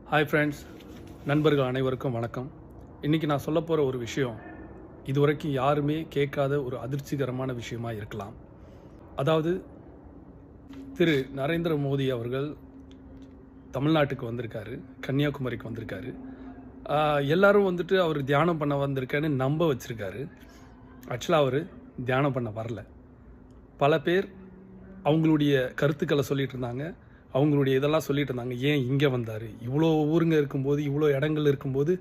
Hi friends, நண்பர்கள் அனைவருக்கும் வணக்கம். இன்றைக்கி நான் சொல்ல போகிற ஒரு விஷயம் இதுவரைக்கும் யாருமே கேட்காத ஒரு அதிர்ச்சிகரமான விஷயமா இருக்கலாம். அதாவது திரு நரேந்திர மோடி அவர்கள் தமிழ்நாட்டுக்கு வந்திருக்காரு, கன்னியாகுமரிக்கு வந்திருக்காரு. எல்லாரும் அவர் தியானம் பண்ண வந்திருக்கேன்னு நம்ப வச்சுருக்காரு. ஆக்சுவலாக அவர் தியானம் பண்ண வரல. பல பேர் அவங்களுடைய கருத்துக்களை சொல்லிகிட்டு இருந்தாங்க, அவங்களுடைய இதெல்லாம் சொல்லிட்டு இருந்தாங்க. ஏன் இங்கே வந்தார், இவ்வளோ ஊருங்க இருக்கும்போது, இவ்வளோ இடங்கள் இருக்கும்போது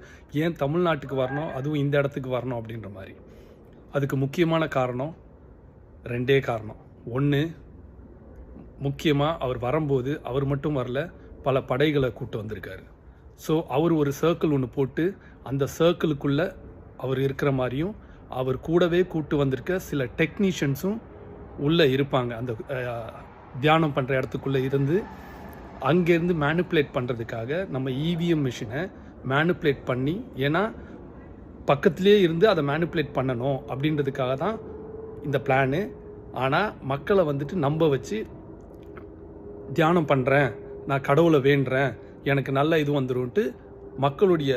ஏன் தமிழ்நாட்டுக்கு வரணும், அதுவும் இந்த இடத்துக்கு வரணும் அப்படின்ற மாதிரி. அதுக்கு முக்கியமான காரணம் ரெண்டே காரணம். ஒன்று, முக்கியமாக அவர் வரும்போது அவர் மட்டும் வரல, பல படைகளை கூட்டு வந்திருக்காரு. ஸோ அவர் ஒரு சர்க்கிள் ஒன்று போட்டு அந்த சர்க்கிளுக்குள்ளே அவர் இருக்கிற மாதிரியும், அவர் கூடவே கூட்டு வந்திருக்க சில டெக்னீஷியன்ஸும் உள்ளே இருப்பாங்க. அந்த தியானம் பண்ணுற இடத்துக்குள்ளே இருந்து அங்கேருந்து மேனிப்புலேட் பண்ணுறதுக்காக நம்ம இவிஎம் மிஷினை மேனிப்புலேட் பண்ணி, ஏன்னா பக்கத்துலேயே இருந்து அதை மேனிப்புலேட் பண்ணணும் அப்படின்றதுக்காக தான் இந்த பிளானு. ஆனால் மக்களை நம்ப வச்சு தியானம் பண்ணுறேன், நான் கடவுளை வேண்டுறேன், எனக்கு நல்ல இது வந்துரும்ன்ட்டு மக்களுடைய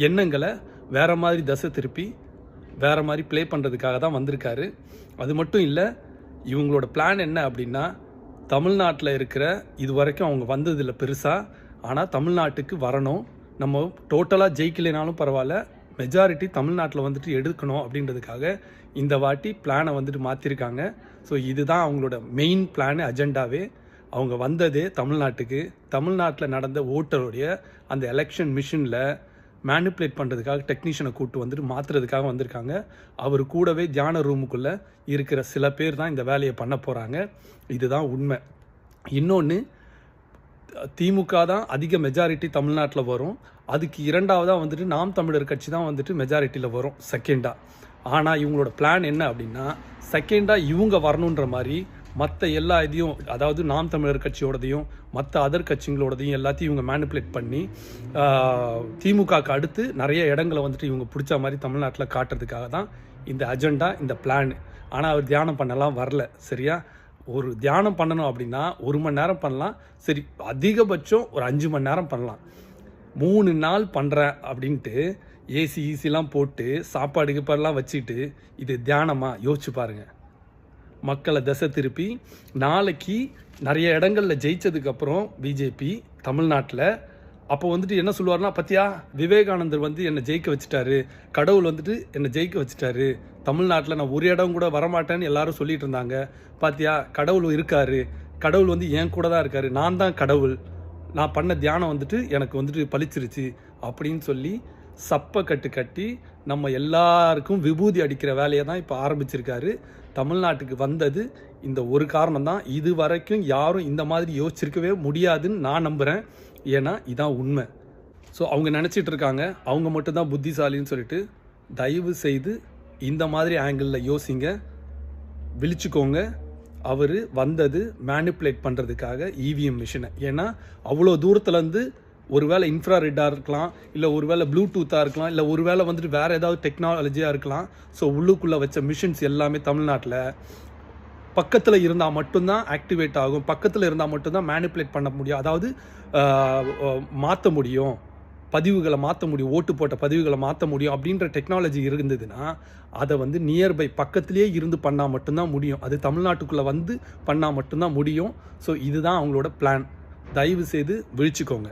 எண்ணங்களை வேறு மாதிரி தசை திருப்பி வேறு மாதிரி ப்ளே பண்ணுறதுக்காக தான் வந்திருக்காரு. அது மட்டும் இல்லை, இவங்களோட பிளான் என்ன அப்படின்னா, தமிழ்நாட்டில் இருக்கிற இது வரைக்கும் அவங்க வந்ததில்லை பெருசாக, ஆனால் தமிழ்நாட்டுக்கு வரணும், நம்ம டோட்டலாக ஜெயிக்கலைனாலும் பரவாயில்ல, மெஜாரிட்டி தமிழ்நாட்டில் எடுக்கணும் அப்படின்றதுக்காக இந்த வாட்டி பிளானை மாற்றிருக்காங்க. ஸோ இதுதான் அவங்களோட மெயின் பிளானு, அஜெண்டாவே. அவங்க வந்ததே தமிழ்நாட்டுக்கு, தமிழ்நாட்டில் நடந்த ஓட்டருடைய அந்த எலெக்ஷன் மிஷினில் மேனிப்புலேட் பண்ணுறதுக்காக டெக்னீஷியனை கூப்பிட்டு மாற்றுறதுக்காக வந்திருக்காங்க. அவர் கூடவே தியான ரூமுக்குள்ளே இருக்கிற சில பேர் தான் இந்த வேலையை பண்ண போகிறாங்க. இதுதான் உண்மை. இன்னொன்று, திமுக தான் அதிக மெஜாரிட்டி தமிழ்நாட்டில் வரும், அதுக்கு இரண்டாவதாக நாம் தமிழர் கட்சி தான் மெஜாரிட்டியில் வரும் செகண்டாக. ஆனால் இவங்களோட பிளான் என்ன அப்படின்னா, செகண்டாக இவங்க வரணுன்ற மாதிரி மற்ற எல்லா இதையும், அதாவது நாம் தமிழர் கட்சியோடதையும் மற்ற அதர் கட்சிங்களோடதையும் எல்லாத்தையும் இவங்க மேனிப்புலேட் பண்ணி திமுகக்கு அடுத்து நிறைய இடங்களை இவங்க பிடிச்ச மாதிரி தமிழ்நாட்டில் காட்டுறதுக்காக தான் இந்த அஜெண்டா, இந்த பிளான். ஆனால் அவர் தியானம் பண்ணலாம் வரல. சரியா? ஒரு தியானம் பண்ணணும் அப்படின்னா 1 மணி நேரம் பண்ணலாம், சரி அதிகபட்சம் ஒரு 5 மணி நேரம் பண்ணலாம். 3 நாள் பண்ணுறேன் அப்படின்ட்டு ஏசிலாம் போட்டு சாப்பாடு கிப்பாடெல்லாம் வச்சுட்டு இது தியானமா? யோசிச்சு பாருங்கள். மக்களை திசை திருப்பி நாளைக்கு நிறைய இடங்களில் ஜெயிச்சதுக்கப்புறம் பிஜேபி தமிழ்நாட்டில் அப்போ என்ன சொல்லுவார்னா, பத்தியா விவேகானந்தர் என்னை ஜெயிக்க வச்சுட்டாரு, கடவுள் என்னை ஜெயிக்க வச்சுட்டாரு, தமிழ்நாட்டில் நான் ஒரு இடம் கூட வரமாட்டேன்னு எல்லாரும் சொல்லிட்டு இருந்தாங்க, பாத்தியா கடவுள் இருக்காரு, கடவுள் என் கூட தான் இருக்காரு, நான் தான் கடவுள், நான் பண்ண தியானம் எனக்கு பளிச்சிருச்சு அப்படின்னு சொல்லி சப்பை கட்டி நம்ம எல்லாருக்கும் விபூதி அடிக்கிற வேலையை தான் இப்போ ஆரம்பிச்சிருக்காரு. தமிழ்நாட்டுக்கு வந்தது இந்த ஒரு காரணம் தான். இது வரைக்கும் யாரும் இந்த மாதிரி யோசிச்சிருக்கவே முடியாதுன்னு நான் நம்புகிறேன். ஏன்னா இதான் உண்மை. ஸோ அவங்க நினச்சிட்டு இருக்காங்க அவங்க மட்டும்தான் புத்திசாலின்னு சொல்லிட்டு. தயவு செய்து இந்த மாதிரி ஆங்கிளில் யோசிங்க, விழிச்சுக்கோங்க. அவர் வந்தது மேனிப்புலேட் பண்ணுறதுக்காக இவிஎம் மிஷினை. ஏன்னா அவ்வளோ தூரத்துலேருந்து ஒருவேளை இன்ஃப்ராரெட்டாக இருக்கலாம், இல்லை ஒருவேளை ப்ளூடூத்தாக இருக்கலாம், இல்லை ஒருவேளை வேறு ஏதாவது டெக்னாலஜியாக இருக்கலாம். ஸோ உள்ளுக்குள்ளே வச்ச மிஷின்ஸ் எல்லாமே தமிழ்நாட்டில் பக்கத்தில் இருந்தால் மட்டும்தான் ஆக்டிவேட் ஆகும், பக்கத்தில் இருந்தால் மட்டும்தான் மேனிப்புலேட் பண்ண முடியும், அதாவது மாற்ற முடியும், பதிவுகளை மாற்ற முடியும், ஓட்டு போட்ட பதிவுகளை மாற்ற முடியும் அப்படின்ற டெக்னாலஜி இருந்ததுன்னா அதை நியர்பை பக்கத்துலேயே இருந்து பண்ணால் மட்டும்தான் முடியும். அது தமிழ்நாட்டுக்குள்ளே பண்ணால் மட்டும்தான் முடியும். ஸோ இதுதான் அவங்களோட பிளான். தயவு செய்து விழிச்சுக்கோங்க.